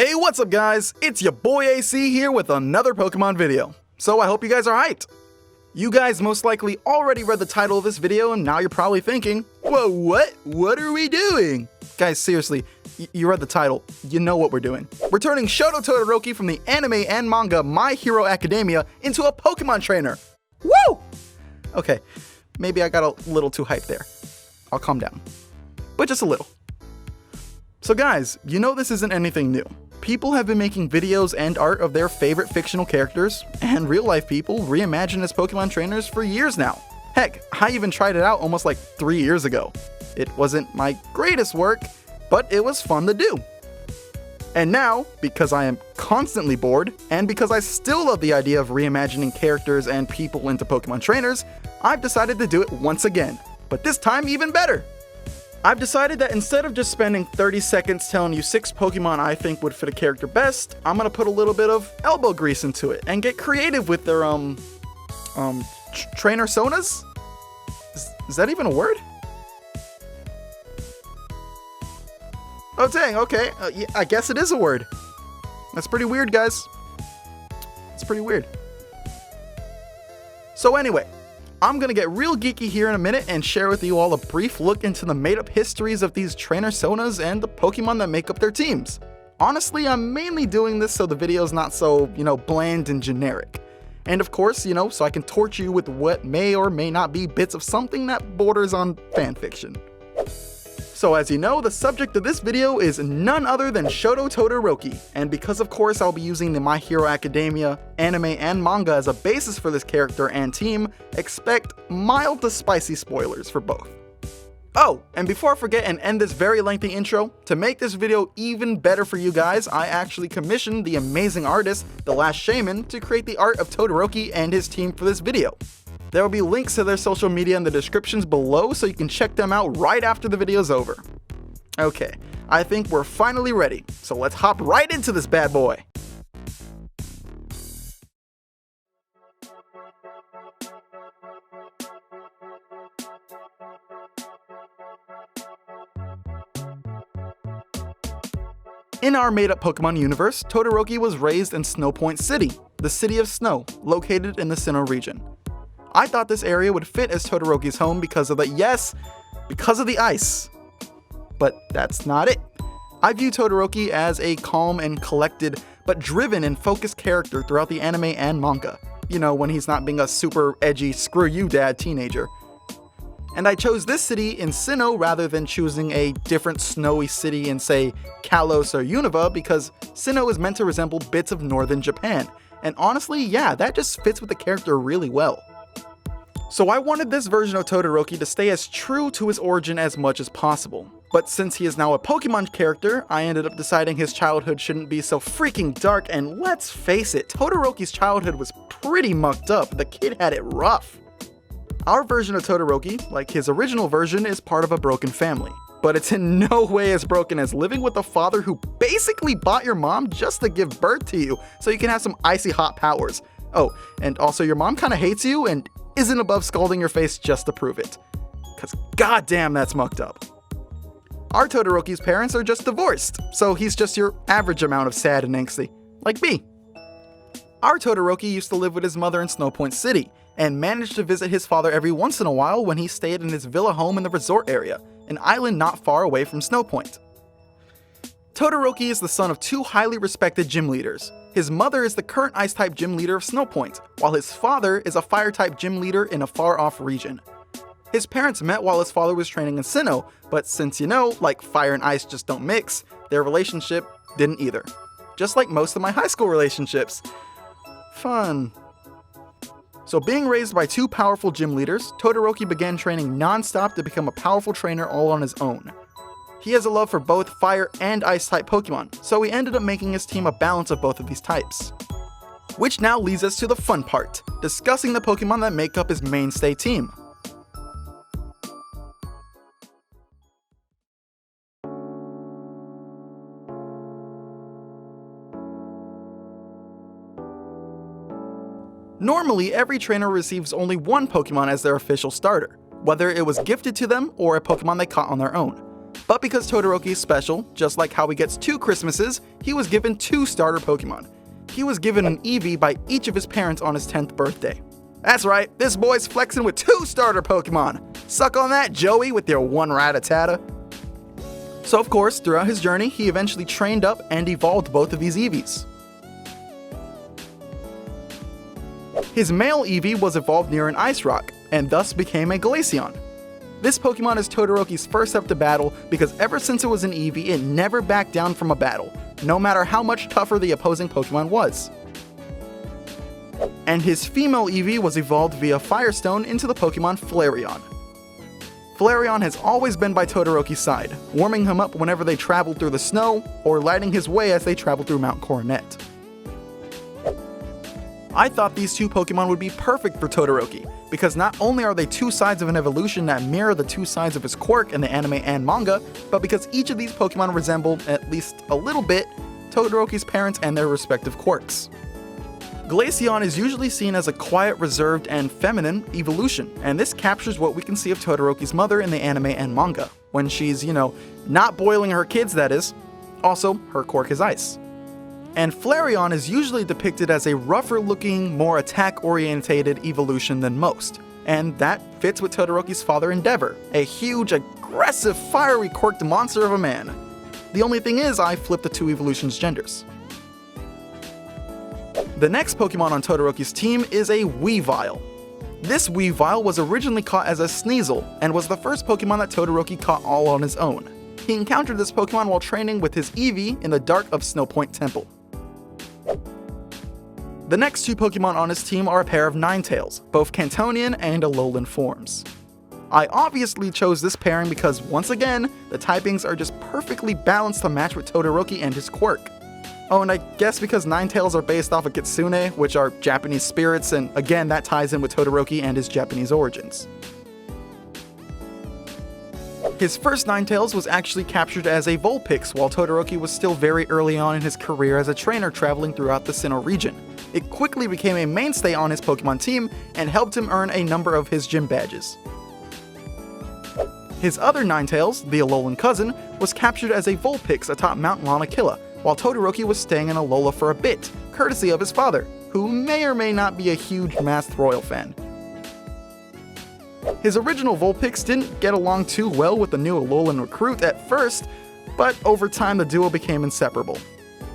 Hey, what's up guys? It's your boy AC here with another Pokemon video. So I hope you guys are hyped. You guys most likely already read the title of this video and now you're probably thinking, whoa, what are we doing? Guys, seriously, you read the title, you know what we're doing. We're turning Shoto Todoroki from the anime and manga My Hero Academia into a Pokemon trainer. Woo! Okay, maybe I got a little too hyped there. I'll calm down, but just a little. So guys, you know this isn't anything new. People have been making videos and art of their favorite fictional characters, and real-life people reimagined as Pokemon trainers for years now. Heck, I even tried it out almost like 3 years ago. It wasn't my greatest work, but it was fun to do. And now, because I am constantly bored, and because I still love the idea of reimagining characters and people into Pokemon trainers, I've decided to do it once again, but this time even better. I've decided that instead of just spending 30 seconds telling you 6 Pokemon I think would fit a character best, I'm gonna put a little bit of elbow grease into it and get creative with their, trainer sonas? Is that even a word? Oh dang, okay, yeah, I guess it is a word. That's pretty weird, guys. It's pretty weird. So anyway, I'm gonna get real geeky here in a minute and share with you all a brief look into the made-up histories of these trainer sonas and the Pokemon that make up their teams. Honestly, I'm mainly doing this so the video's not so, bland and generic. And of course, so I can torture you with what may or may not be bits of something that borders on fanfiction. So as you know, the subject of this video is none other than Shoto Todoroki, and because of course I'll be using the My Hero Academia anime and manga as a basis for this character and team, expect mild to spicy spoilers for both. Oh, and before I forget and end this very lengthy intro, to make this video even better for you guys, I actually commissioned the amazing artist, thelastshaymin, to create the art of Todoroki and his team for this video. There will be links to their social media in the descriptions below so you can check them out right after the video's over. Okay, I think we're finally ready, so let's hop right into this bad boy. In our made-up Pokemon universe, Todoroki was raised in Snow Point City, the city of snow, located in the Sinnoh region. I thought this area would fit as Todoroki's home because of the ice. But that's not it. I view Todoroki as a calm and collected, but driven and focused character throughout the anime and manga. When he's not being a super edgy, screw you dad teenager. And I chose this city in Sinnoh rather than choosing a different snowy city in, say, Kalos or Unova, because Sinnoh is meant to resemble bits of northern Japan. And honestly, yeah, that just fits with the character really well. So I wanted this version of Todoroki to stay as true to his origin as much as possible. But since he is now a Pokemon character, I ended up deciding his childhood shouldn't be so freaking dark, and let's face it, Todoroki's childhood was pretty mucked up. The kid had it rough. Our version of Todoroki, like his original version, is part of a broken family. But it's in no way as broken as living with a father who basically bought your mom just to give birth to you so you can have some icy hot powers. Oh, and also your mom kinda hates you and isn't above scalding your face just to prove it. Cause goddamn that's mucked up. Our Todoroki's parents are just divorced, so he's just your average amount of sad and angsty, like me. Our Todoroki used to live with his mother in Snow Point City, and managed to visit his father every once in a while when he stayed in his villa home in the resort area, an island not far away from Snow Point. Todoroki is the son of 2 highly respected gym leaders. His mother is the current Ice-type gym leader of Snow Point, while his father is a Fire-type gym leader in a far-off region. His parents met while his father was training in Sinnoh, but since like fire and ice just don't mix, their relationship didn't either. Just like most of my high school relationships. Fun. So being raised by 2 powerful gym leaders, Todoroki began training non-stop to become a powerful trainer all on his own. He has a love for both fire and ice type Pokemon, so he ended up making his team a balance of both of these types. Which now leads us to the fun part, discussing the Pokemon that make up his mainstay team. Normally, every trainer receives only 1 Pokemon as their official starter, whether it was gifted to them or a Pokemon they caught on their own. But because Todoroki is special, just like how he gets 2 Christmases, he was given 2 starter Pokemon. He was given an Eevee by each of his parents on his 10th birthday. That's right, this boy's flexing with 2 starter Pokemon! Suck on that, Joey, with your 1 Rattata. So of course, throughout his journey, he eventually trained up and evolved both of these Eevees. His male Eevee was evolved near an ice rock, and thus became a Glaceon. This Pokemon is Todoroki's first up to battle because ever since it was an Eevee, it never backed down from a battle, no matter how much tougher the opposing Pokemon was. And his female Eevee was evolved via Firestone into the Pokemon Flareon. Flareon has always been by Todoroki's side, warming him up whenever they traveled through the snow, or lighting his way as they traveled through Mount Coronet. I thought these 2 Pokemon would be perfect for Todoroki, because not only are they 2 sides of an evolution that mirror the 2 sides of his quirk in the anime and manga, but because each of these Pokemon resembled, at least a little bit, Todoroki's parents and their respective quirks. Glaceon is usually seen as a quiet, reserved, and feminine evolution, and this captures what we can see of Todoroki's mother in the anime and manga, when she's, not boiling her kids, that is. Also, her quirk is ice. And Flareon is usually depicted as a rougher looking, more attack-orientated evolution than most, and that fits with Todoroki's father Endeavor, a huge, aggressive, fiery quirked monster of a man. The only thing is, I flipped the 2 evolutions' genders. The next Pokemon on Todoroki's team is a Weavile. This Weavile was originally caught as a Sneasel, and was the first Pokemon that Todoroki caught all on his own. He encountered this Pokemon while training with his Eevee in the dark of Snowpoint Temple. The next 2 Pokemon on his team are a pair of Ninetales, both Cantonian and Alolan forms. I obviously chose this pairing because, once again, the typings are just perfectly balanced to match with Todoroki and his quirk. Oh, and I guess because Ninetales are based off of Kitsune, which are Japanese spirits, and again that ties in with Todoroki and his Japanese origins. His first Ninetales was actually captured as a Vulpix while Todoroki was still very early on in his career as a trainer traveling throughout the Sinnoh region. It quickly became a mainstay on his Pokemon team and helped him earn a number of his gym badges. His other Ninetales, the Alolan cousin, was captured as a Vulpix atop Mount Lanakila, while Todoroki was staying in Alola for a bit, courtesy of his father, who may or may not be a huge Masked Royal fan. His original Vulpix didn't get along too well with the new Alolan recruit at first, but over time the duo became inseparable.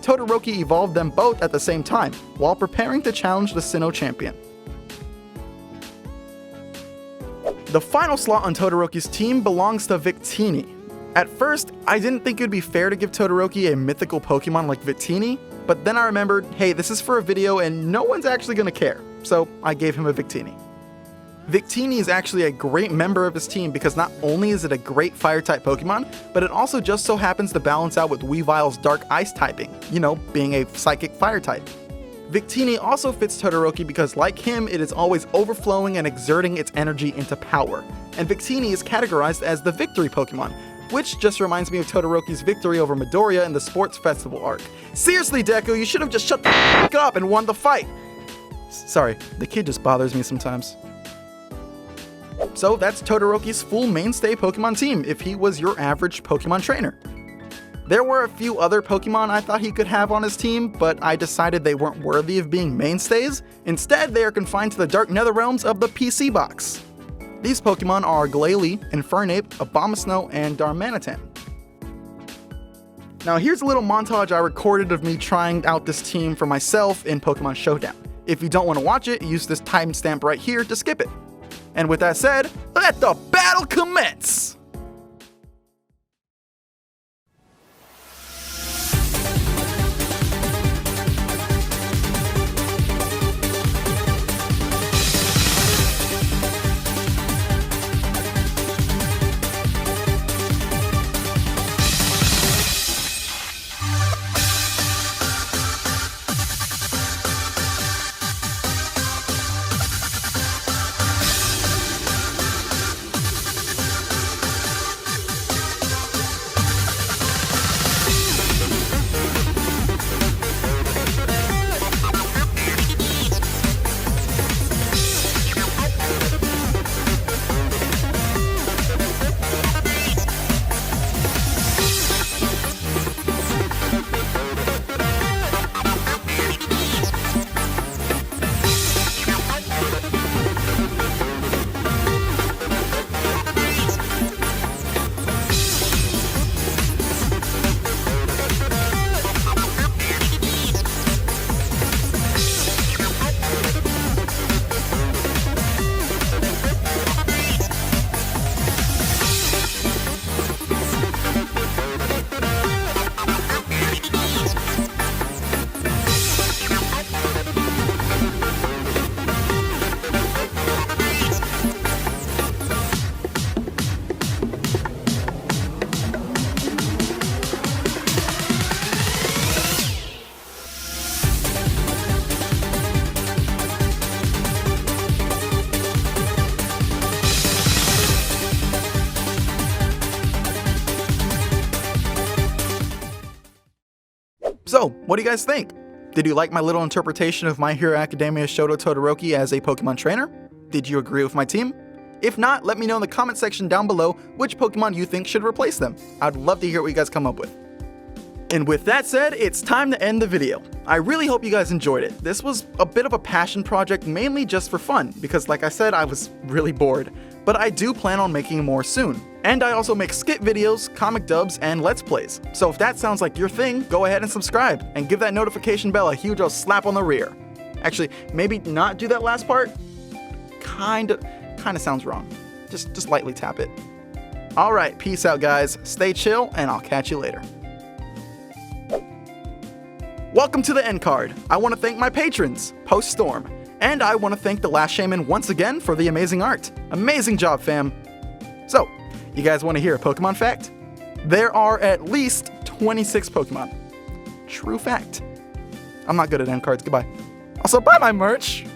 Todoroki evolved them both at the same time, while preparing to challenge the Sinnoh champion. The final slot on Todoroki's team belongs to Victini. At first, I didn't think it would be fair to give Todoroki a mythical Pokemon like Victini, but then I remembered, hey, this is for a video and no one's actually gonna care, so I gave him a Victini. Victini is actually a great member of his team because not only is it a great Fire-type Pokemon, but it also just so happens to balance out with Weavile's Dark Ice typing, being a Psychic Fire-type. Victini also fits Todoroki because, like him, it is always overflowing and exerting its energy into power, and Victini is categorized as the Victory Pokemon, which just reminds me of Todoroki's victory over Midoriya in the Sports Festival arc. Seriously, Deku, you should have just shut the f*** up and won the fight! Sorry, the kid just bothers me sometimes. So that's Todoroki's full mainstay Pokemon team if he was your average Pokemon trainer. There were a few other Pokemon I thought he could have on his team, but I decided they weren't worthy of being mainstays. Instead, they are confined to the dark nether realms of the PC box. These Pokemon are Glalie, Infernape, Abomasnow, and Darmanitan. Now here's a little montage I recorded of me trying out this team for myself in Pokemon Showdown. If you don't want to watch it, use this timestamp right here to skip it. And with that said, let the battle commence! So, what do you guys think? Did you like my little interpretation of My Hero Academia's Shoto Todoroki as a Pokemon trainer? Did you agree with my team? If not, let me know in the comment section down below which Pokemon you think should replace them. I'd love to hear what you guys come up with. And with that said, it's time to end the video. I really hope you guys enjoyed it. This was a bit of a passion project, mainly just for fun, because like I said, I was really bored. But I do plan on making more soon. And I also make skit videos, comic dubs, and let's plays. So if that sounds like your thing, go ahead and subscribe, and give that notification bell a huge old slap on the rear. Actually, maybe not do that last part? Kinda sounds wrong. Just lightly tap it. Alright, peace out guys, stay chill, and I'll catch you later. Welcome to the end card. I want to thank my patrons, Post Storm, and I want to thank The Last Shaymin once again for the amazing art. Amazing job, fam. So, you guys want to hear a Pokemon fact? There are at least 26 Pokemon. True fact. I'm not good at end cards, goodbye. Also, buy my merch!